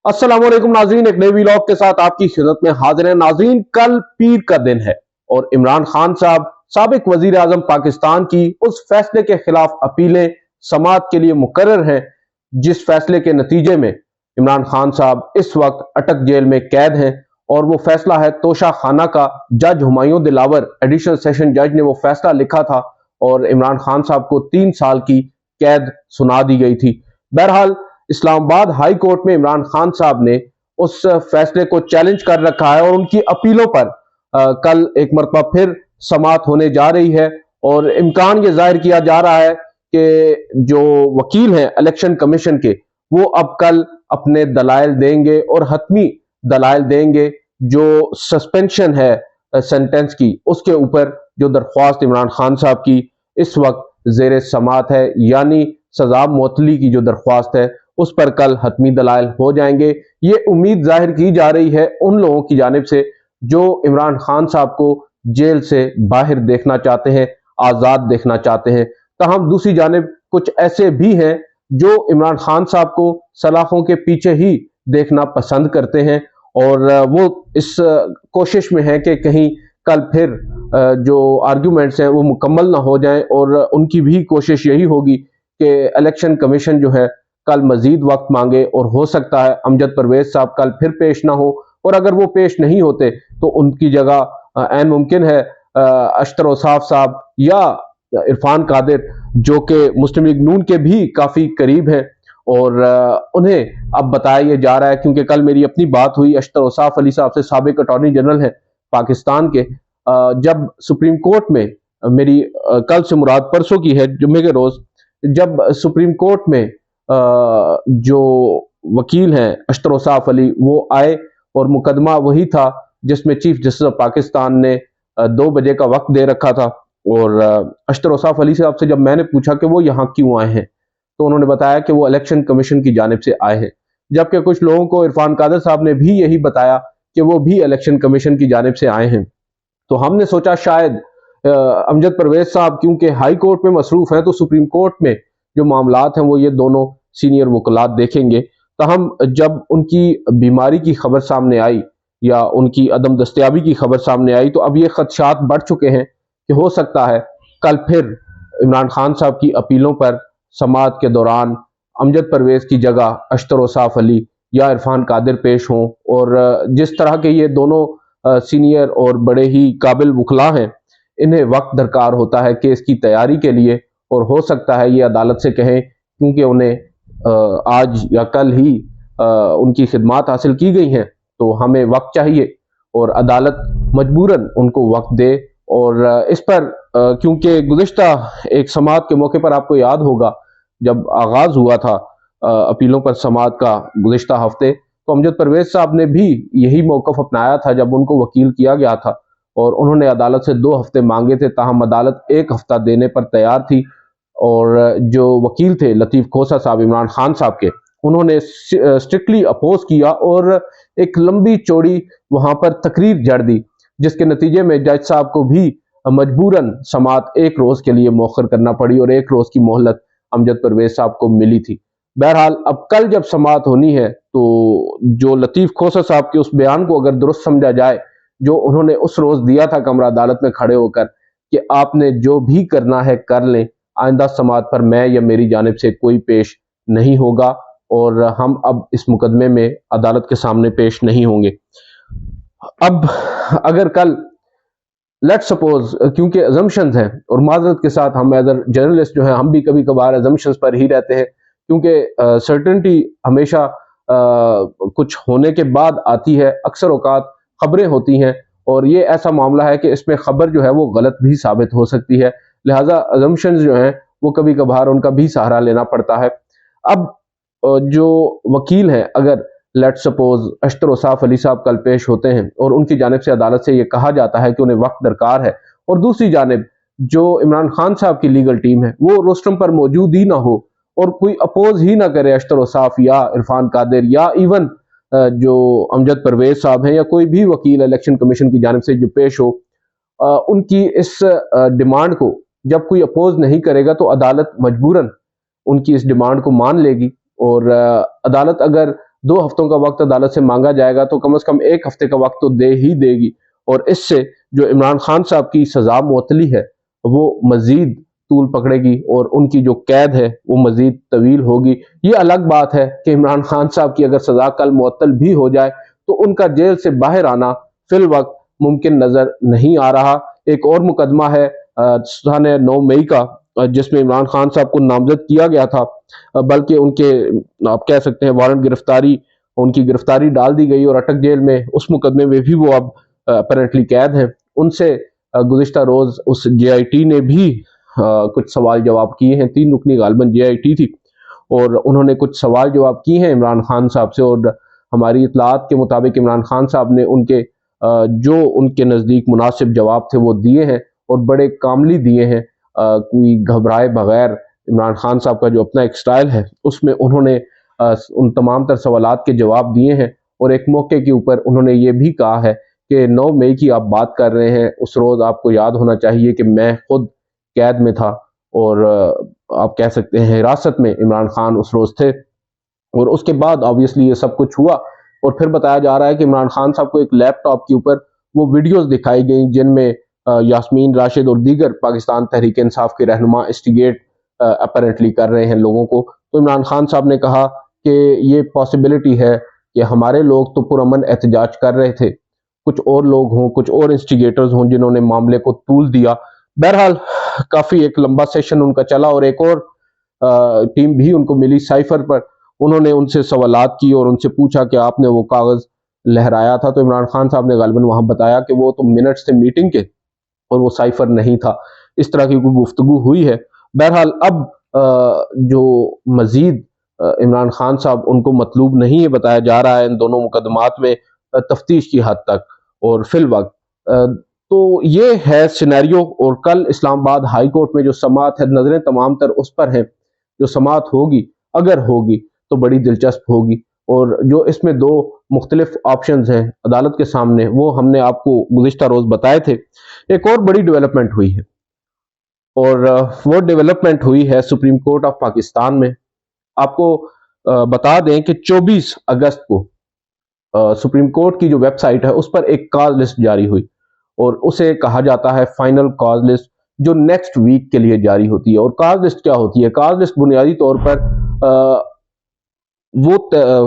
अस्सलाम वालेकुम नाज़रीन, एक नए व्लॉग के साथ आपकी खिदमत में हाजिर है। नाज़रीन, कल पीर का दिन है और इमरान खान साहब साबिक वजीर आजम पाकिस्तान की उस फैसले के खिलाफ अपीलें समाअत के लिए मुकर्रर हैं जिस फैसले के नतीजे में इमरान खान साहब इस वक्त अटक जेल में कैद हैं। और वो फैसला है तोशा खाना का। जज हुमायूं दिलावर एडिशनल सेशन जज ने वो फैसला लिखा था और इमरान खान साहब को 3 साल की कैद सुना दी गई थी। बहरहाल इस्लामाबाद हाई कोर्ट में इमरान खान साहब ने उस फैसले को चैलेंज कर रखा है और उनकी अपीलों पर कल एक मरतबा फिर समाअत होने जा रही है। और इम्कान ये जाहिर किया जा रहा है कि जो वकील हैं इलेक्शन कमीशन के, वो अब कल अपने दलाइल देंगे और हतमी दलाइल देंगे जो सस्पेंशन है सेंटेंस की, उसके ऊपर जो दरख्वास्त इमरान खान साहब की इस वक्त जेर समाअत है, यानी सजा मुअत्तली की जो दरख्वास्त है उस पर कल हतमी दलाइल हो जाएंगे। ये उम्मीद जाहिर की जा रही है उन लोगों की जानिब से जो इमरान खान साहब को जेल से बाहर देखना चाहते हैं, आज़ाद देखना चाहते हैं। तहम दूसरी जानिब कुछ ऐसे भी हैं जो इमरान खान साहब को सलाखों के पीछे ही देखना पसंद करते हैं और वो इस कोशिश में है कि कहीं कल फिर जो आर्ग्यूमेंट्स हैं वो मुकम्मल ना हो जाएं। और उनकी भी कोशिश यही होगी कि इलेक्शन कमीशन जो है कल मजीद वक्त मांगे और हो सकता है अमजद परवेज साहब कल फिर पेश ना हो। और अगर वो पेश नहीं होते तो उनकी जगह ऐन मुमकिन है अशतर औसाफ साहब या इरफान कादिर, जो कि मुस्लिम लीग नून के भी काफ़ी करीब हैं। और उन्हें अब बताया यह जा रहा है, क्योंकि कल मेरी अपनी बात हुई अशतर औसाफ अली साहब से, साबिक अटॉर्नी जनरल हैं पाकिस्तान के, जब सुप्रीम कोर्ट में मेरी कल से मुराद परसों की है, जुम्मे के रोज़, जब सुप्रीम कोर्ट में जो वकील हैं अशतर औसाफ अली वो आए और मुकदमा वही था जिसमें चीफ जस्टिस ऑफ पाकिस्तान ने 2 बजे का वक्त दे रखा था। और अशतर औसाफ अली साहब से जब मैंने पूछा कि वो यहाँ क्यों आए हैं तो उन्होंने बताया कि वो इलेक्शन कमीशन की जानिब से आए हैं। जबकि कुछ लोगों को इरफान कादिर साहब ने भी यही बताया कि वो भी इलेक्शन कमीशन की जानिब से आए हैं। तो हमने सोचा शायद अमजद परवेज साहब क्योंकि हाई कोर्ट में मसरूफ हैं तो सुप्रीम कोर्ट में जो मामलात हैं वो ये दोनों सीनियर वकलात देखेंगे। तहम जब उनकी बीमारी की खबर सामने आई या उनकी अदम दस्तयाबी की खबर सामने आई तो अब ये खदशात बढ़ चुके हैं कि हो सकता है कल फिर इमरान खान साहब की अपीलों पर समाअत के दौरान अमजद परवेज की जगह अशतर औसाफ अली या इरफान कादिर पेश हों। और जिस तरह के ये दोनों सीनियर और बड़े ही काबिल वकला हैं, इन्हें वक्त दरकार होता है केस की तैयारी के लिए। और हो सकता है ये अदालत से कहें, क्योंकि उन्हें आज या कल ही उनकी खिदमात हासिल की गई हैं, तो हमें वक्त चाहिए और अदालत मजबूरन उनको वक्त दे। और इस पर क्योंकि गुज़िश्ता एक समाअत के मौके पर आपको याद होगा जब आगाज़ हुआ था अपीलों पर समाअत का गुज़िश्ता हफ्ते, तो अमजद परवेज साहब ने भी यही मौक़िफ़ अपनाया था जब उनको वकील किया गया था और उन्होंने अदालत से 2 हफ्ते मांगे थे, ताहम अदालत 1 हफ्ता देने पर तैयार थी। और जो वकील थे लतीफ़ खोसा साहब इमरान खान साहब के, उन्होंने स्ट्रिक्टली अपोज किया और एक लंबी चौड़ी वहाँ पर तकरीर जड़ दी, जिसके नतीजे में जज साहब को भी मजबूरन समाअत 1 रोज़ के लिए मौखर करना पड़ी और 1 रोज़ की मोहलत अमजद परवेज साहब को मिली थी। बहरहाल अब कल जब समाअत होनी है तो जो लतीफ़ खोसा साहब के उस बयान को अगर दुरुस्त समझा जाए जो उन्होंने उस रोज़ दिया था कमरा अदालत में खड़े होकर कि आपने जो भी करना है कर लें, आइंदा समाअत पर मैं या मेरी जानिब से कोई पेश नहीं होगा और हम अब इस मुकदमे में अदालत के सामने पेश नहीं होंगे। अब अगर कल लेट सपोज, क्योंकि अजम्पशंस हैं और माजरत के साथ हम एज अ जर्नलिस्ट जो है हम भी कभी कभार अजम्पशंस पर ही रहते हैं, क्योंकि सर्टेनिटी हमेशा कुछ होने के बाद आती है। अक्सर औकात खबरें होती हैं और ये ऐसा मामला है कि इसमें खबर जो है वो गलत भी साबित हो सकती है, लिहाजा अजम्पशंस जो हैं वो कभी कभार उनका भी सहारा लेना पड़ता है। अब जो वकील हैं, अगर लेट सपोज अशतर औसाफ अली साहब कल पेश होते हैं और उनकी जानिब से अदालत से ये कहा जाता है कि उन्हें वक्त दरकार है और दूसरी जानिब जो इमरान खान साहब की लीगल टीम है वो रोस्टम पर मौजूद ही ना हो और कोई अपोज ही ना करे अशतर औसाफ या इरफान कादिर या इवन जो अमजद परवेज साहब हैं या कोई भी वकील इलेक्शन कमीशन की जानिब से जो पेश हो, उनकी इस डिमांड को जब कोई अपोज नहीं करेगा तो अदालत मजबूरन उनकी इस डिमांड को मान लेगी। और अदालत अगर 2 हफ्तों का वक्त अदालत से मांगा जाएगा तो कम से कम 1 हफ्ते का वक्त तो दे ही देगी, और इससे जो इमरान खान साहब की सजा मुअत्तली है वो मजीद तूल पकड़ेगी और उनकी जो कैद है वो मजीद तवील होगी। ये अलग बात है कि इमरान खान साहब की अगर सजा कल मुअत्तल भी हो जाए तो उनका जेल से बाहर आना फिल वक्त मुमकिन नजर नहीं आ रहा। एक और मुकदमा है 9 मई का, जिसमें इमरान खान साहब को नामजद किया गया था, बल्कि उनके आप कह सकते हैं वारंट गिरफ्तारी, उनकी गिरफ्तारी डाल दी गई और अटक जेल में, उस मुकदमे में भी वो अब अपेरेंटली कैद हैं। उनसे गुज़िश्ता रोज उस JIT ने भी कुछ सवाल जवाब किए हैं। 3 रुकनी गालबन JIT थी और उन्होंने कुछ सवाल जवाब किए हैं इमरान खान साहब से, और हमारी इतलात के मुताबिक इमरान खान साहब ने उनके जो उनके नज़दीक मुनासिब जवाब थे वो दिए हैं और बड़े कामली दिए हैं। कोई घबराए बगैर इमरान खान साहब का जो अपना एक स्टाइल है उसमें उन्होंने उन तमाम तर सवालात के जवाब दिए हैं। और एक मौके के ऊपर उन्होंने ये भी कहा है कि 9 मई की आप बात कर रहे हैं, उस रोज़ आपको याद होना चाहिए कि मैं खुद कैद में था और आप कह सकते हैं हिरासत में इमरान खान उस रोज़ थे। और उसके बाद ऑब्वियसली ये सब कुछ हुआ और फिर बताया जा रहा है कि इमरान खान साहब को एक लैपटॉप के ऊपर वो वीडियोस दिखाई गई जिनमें यास्मीन राशिद और दीगर पाकिस्तान तहरीक इंसाफ के रहनुमा इंस्टिगेट अपेरेंटली कर रहे हैं लोगों को। तो इमरान खान साहब ने कहा कि ये पॉसिबिलिटी है कि हमारे लोग तो पुरअमन एहतजाज कर रहे थे, कुछ और लोग हों, कुछ और इंस्टिगेटर्स हों जिन्होंने मामले को तूल दिया। बहरहाल काफ़ी एक लंबा सेशन उनका चला और एक और टीम भी उनको मिली साइफर पर। उन्होंने उनसे सवालात की और उनसे पूछा कि आपने वो कागज़ लहराया था, तो इमरान खान साहब ने गालिबन वहाँ बताया कि वो तो मिनट्स थे मीटिंग के और वो साइफर नहीं था। इस तरह की कोई गुफ्तगू हुई है। बहरहाल अब जो मजीद इमरान खान साहब उनको मतलूब नहीं है बताया जा रहा है इन दोनों मुकदमात में तफ्तीश की हद तक और फिल वक्त। तो ये है सिनेरियो। और कल इस्लामाबाद हाई कोर्ट में जो समाअत है, नजरें तमाम तर उस पर हैं। जो समाअत होगी, अगर होगी तो बड़ी दिलचस्प होगी। और जो इसमें 2 मुख्तलिफ ऑप्शंस हैं अदालत के सामने वो हमने आपको गुज़िश्ता रोज बताए थे। एक और बड़ी डेवलपमेंट हुई है और वो डेवलपमेंट हुई है सुप्रीम कोर्ट ऑफ पाकिस्तान में। आपको बता दें कि 24 अगस्त को सुप्रीम कोर्ट की जो वेबसाइट है उस पर एक कॉज लिस्ट जारी हुई और उसे कहा जाता है फाइनल कॉज लिस्ट, जो नेक्स्ट वीक के लिए जारी होती है। और कॉज लिस्ट क्या होती है? कॉज लिस्ट बुनियादी तौर पर वो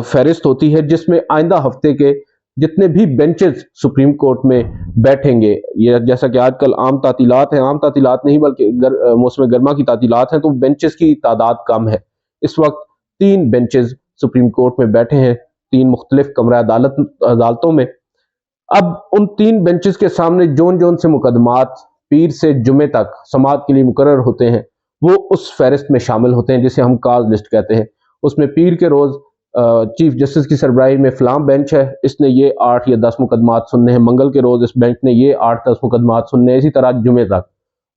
फहरिस्त होती है जिसमें आइंदा हफ्ते के जितने भी बेंचेस सुप्रीम कोर्ट में बैठेंगे, ये जैसा कि आजकल आम तातीलात हैं, आम तातीलात नहीं बल्कि मौसम गर्मा की तातीलात हैं, तो बेंचेस की तादाद कम है। इस वक्त 3 बेंचेस सुप्रीम कोर्ट में बैठे हैं 3 मुख्तलिफ कमरा अदालतों में। अब उन 3 बेंचेस के सामने जोन जोन से मुकदमात पीर से जुमे तक समाअत के लिए मुकर्रर होते हैं वो उस फहरिस्त में शामिल होते हैं जिसे हम कॉज लिस्ट कहते हैं। उसमें पीर के रोज चीफ जस्टिस की सरबराही में फलां बेंच है, इसने ये 8 या 10 मुकदमात सुनने हैं। मंगल के रोज इस बेंच ने ये 8-10 मुकदमात सुनने हैं, इसी तरह जुमे तक।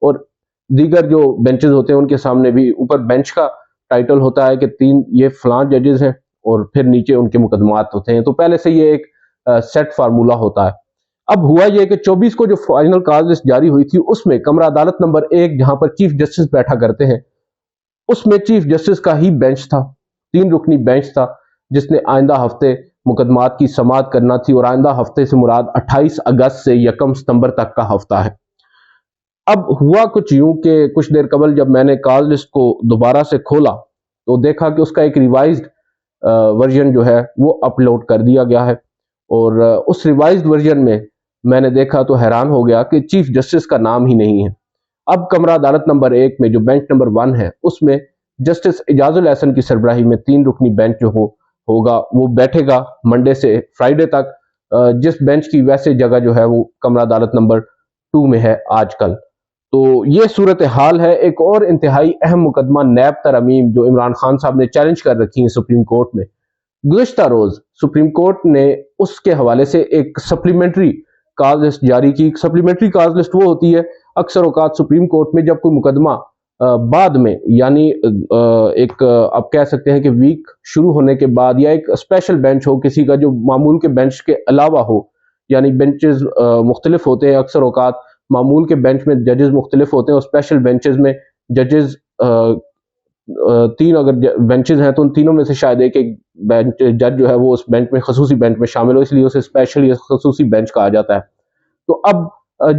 और दीगर जो बेंचेस होते हैं उनके सामने भी ऊपर बेंच का टाइटल होता है कि 3 ये फलां जजेस हैं और फिर नीचे उनके मुकदमात होते हैं। तो पहले से ये एक सेट फार्मूला होता है। अब हुआ ये कि 24 को जो फाइनल कॉज लिस्ट जारी हुई थी उसमें कमरा अदालत नंबर 1 जहां पर चीफ जस्टिस बैठा करते हैं उसमें चीफ जस्टिस का ही बेंच था, 3 रुकनी बेंच था जिसने आइंदा हफ्ते मुकदमात की समाअत करना थी। और आइंदा हफ्ते से मुराद 28 अगस्त से 1 सितंबर तक का हफ्ता है। अब हुआ कुछ यूं कि कुछ देर कबल जब मैंने कॉज लिस्ट को दोबारा से खोला तो देखा कि उसका एक रिवाइज्ड वर्जन जो है वो अपलोड कर दिया गया है। और उस रिवाइज्ड वर्जन में मैंने देखा तो हैरान हो गया कि चीफ जस्टिस का नाम ही नहीं है। अब कमरा अदालत नंबर 1 में जो बेंच नंबर 1 है उसमें जस्टिस इजाजुल एहसन की सरबराही में 3 रुकनी बेंच जो होगा वो बैठेगा मंडे से फ्राइडे तक, जिस बेंच की वैसे जगह जो है वो कमरा अदालत नंबर 2 में है आजकल। तो ये सूरत हाल है। एक और इंतहाई अहम मुकदमा नैब तरमीम जो इमरान खान साहब ने चैलेंज कर रखी है सुप्रीम कोर्ट में, गुज़िश्ता रोज सुप्रीम कोर्ट ने उसके हवाले से एक सप्लीमेंट्री कॉज लिस्ट जारी की। सप्लीमेंट्री कॉज लिस्ट वो होती है अक्सर औकात सुप्रीम कोर्ट में जब कोई मुकदमा बाद में, यानी एक आप कह सकते हैं कि वीक शुरू होने के बाद, या एक स्पेशल बेंच हो किसी का जो मामूल के बेंच के अलावा हो, यानी बेंचेस मुख्तलिफ होते हैं। अक्सर औकात मामूल के बेंच में जजेस मुख्तलिफ होते हैं और स्पेशल बेंचेस में जजेस تین اگر بینچز ہیں تو ان تینوں میں سے شاید ایک بینچ جج جو ہے وہ اس بینچ میں خصوصی بینچ میں شامل ہو، اس لیے اسے اسپیشلی خصوصی بینچ کہا جاتا ہے۔ تو اب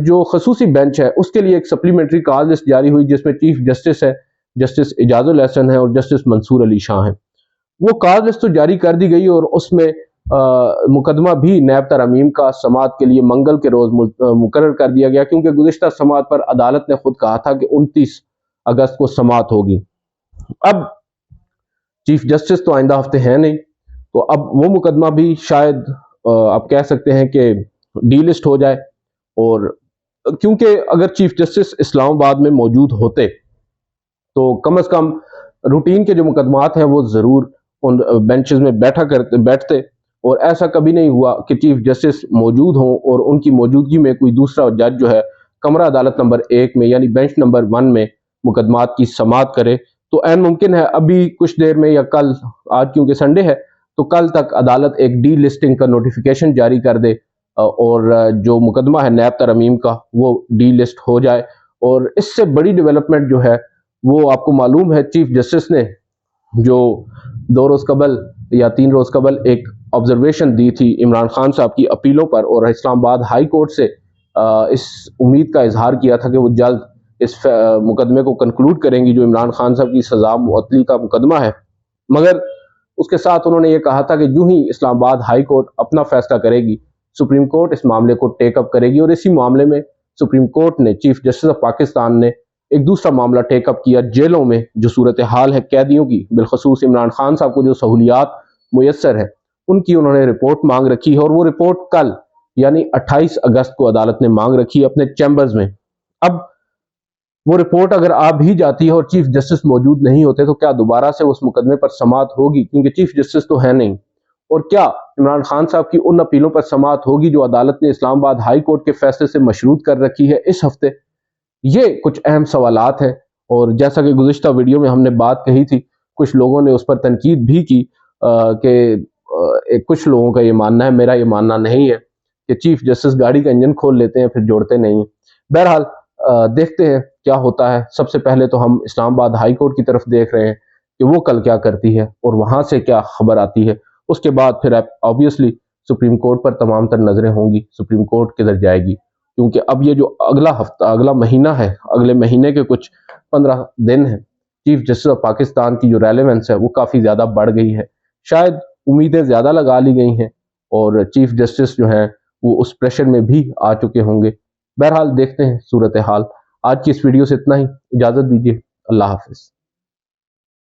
جو خصوصی بینچ ہے اس کے لیے ایک سپلیمنٹری کال لسٹ جاری ہوئی، جس میں چیف جسٹس ہے، جسٹس اعجاز الاحسن ہے اور جسٹس منصور علی شاہ ہیں۔ وہ کال لسٹ تو جاری کر دی گئی اور اس میں مقدمہ بھی نیب ترامیم کا سماعت کے لیے منگل کے روز مقرر کر دیا گیا، کیونکہ گزشتہ سماعت پر عدالت نے خود کہا تھا کہ 29 اگست کو سماعت ہوگی۔ اب چیف جسٹس تو آئندہ ہفتے ہیں نہیں، تو اب وہ مقدمہ بھی شاید آپ کہہ سکتے ہیں کہ ڈی لسٹ ہو جائے، اور کیونکہ اگر چیف جسٹس اسلام آباد میں موجود ہوتے تو کم از کم روٹین کے جو مقدمات ہیں وہ ضرور ان بینچز میں بیٹھتے، اور ایسا کبھی نہیں ہوا کہ چیف جسٹس موجود ہوں اور ان کی موجودگی میں کوئی دوسرا جج جو ہے کمرہ عدالت نمبر 1 میں یعنی بینچ نمبر 1 میں مقدمات کی سماعت کرے۔ تو عین ممکن ہے ابھی کچھ دیر میں یا کل، آج کیونکہ سنڈے ہے تو کل تک عدالت ایک ڈی لسٹنگ کا نوٹیفیکیشن جاری کر دے اور جو مقدمہ ہے نیب ترامیم کا وہ ڈی لسٹ ہو جائے۔ اور اس سے بڑی ڈیولپمنٹ جو ہے وہ آپ کو معلوم ہے، چیف جسٹس نے جو 2 روز قبل یا 3 روز قبل ایک آبزرویشن دی تھی عمران خان صاحب کی اپیلوں پر، اور اسلام آباد ہائی کورٹ سے اس امید کا اظہار کیا تھا کہ وہ جلد اس مقدمے کو کنکلوڈ کریں گی جو عمران خان صاحب کی سزا معطلی کا مقدمہ ہے، مگر اس کے ساتھ انہوں نے یہ کہا تھا کہ جو ہی اسلام آباد ہائی کورٹ اپنا فیصلہ کرے گی، سپریم کورٹ اس معاملے کو ٹیک اپ کرے گی، اور اسی معاملے میں سپریم کورٹ نے چیف جسٹس آف پاکستان نے ایک دوسرا معاملہ ٹیک اپ کیا۔ جیلوں میں جو صورتحال ہے قیدیوں کی، بالخصوص عمران خان صاحب کو جو سہولیات میسر ہے ان کی انہوں نے رپورٹ مانگ رکھی ہے، اور وہ رپورٹ کل یعنی 28 اگست کو عدالت نے مانگ رکھی ہے اپنے چیمبرز میں۔ اب وہ رپورٹ اگر آ بھی جاتی ہے اور چیف جسٹس موجود نہیں ہوتے تو کیا دوبارہ سے اس مقدمے پر سماعت ہوگی؟ کیونکہ چیف جسٹس تو ہے نہیں، اور کیا عمران خان صاحب کی ان اپیلوں پر سماعت ہوگی جو عدالت نے اسلام آباد ہائی کورٹ کے فیصلے سے مشروط کر رکھی ہے اس ہفتے؟ یہ کچھ اہم سوالات ہیں، اور جیسا کہ گزشتہ ویڈیو میں ہم نے بات کہی تھی، کچھ لوگوں نے اس پر تنقید بھی کی کہ کچھ لوگوں کا یہ ماننا ہے، میرا یہ ماننا نہیں ہے، کہ چیف جسٹس گاڑی کا انجن کھول لیتے ہیں پھر جوڑتے نہیں ہیں۔ بہرحال دیکھتے ہیں کیا ہوتا ہے۔ سب سے پہلے تو ہم اسلام آباد ہائی کورٹ کی طرف دیکھ رہے ہیں کہ وہ کل کیا کرتی ہے اور وہاں سے کیا خبر آتی ہے، اس کے بعد پھر آبویسلی سپریم کورٹ پر تمام تر نظریں ہوں گی، سپریم کورٹ کدھر جائے گی، کیونکہ اب یہ جو اگلا مہینہ ہے، اگلے مہینے کے کچھ 15 دن ہیں، چیف جسٹس آف پاکستان کی جو ریلیونس ہے وہ کافی زیادہ بڑھ گئی ہے، شاید امیدیں زیادہ لگا لی گئی ہیں اور چیف جسٹس جو ہیں وہ اس پریشر میں بھی آ چکے ہوں گے۔ بہرحال دیکھتے ہیں صورتحال۔ آج کی اس ویڈیو سے اتنا ہی، اجازت دیجیے، اللہ حافظ۔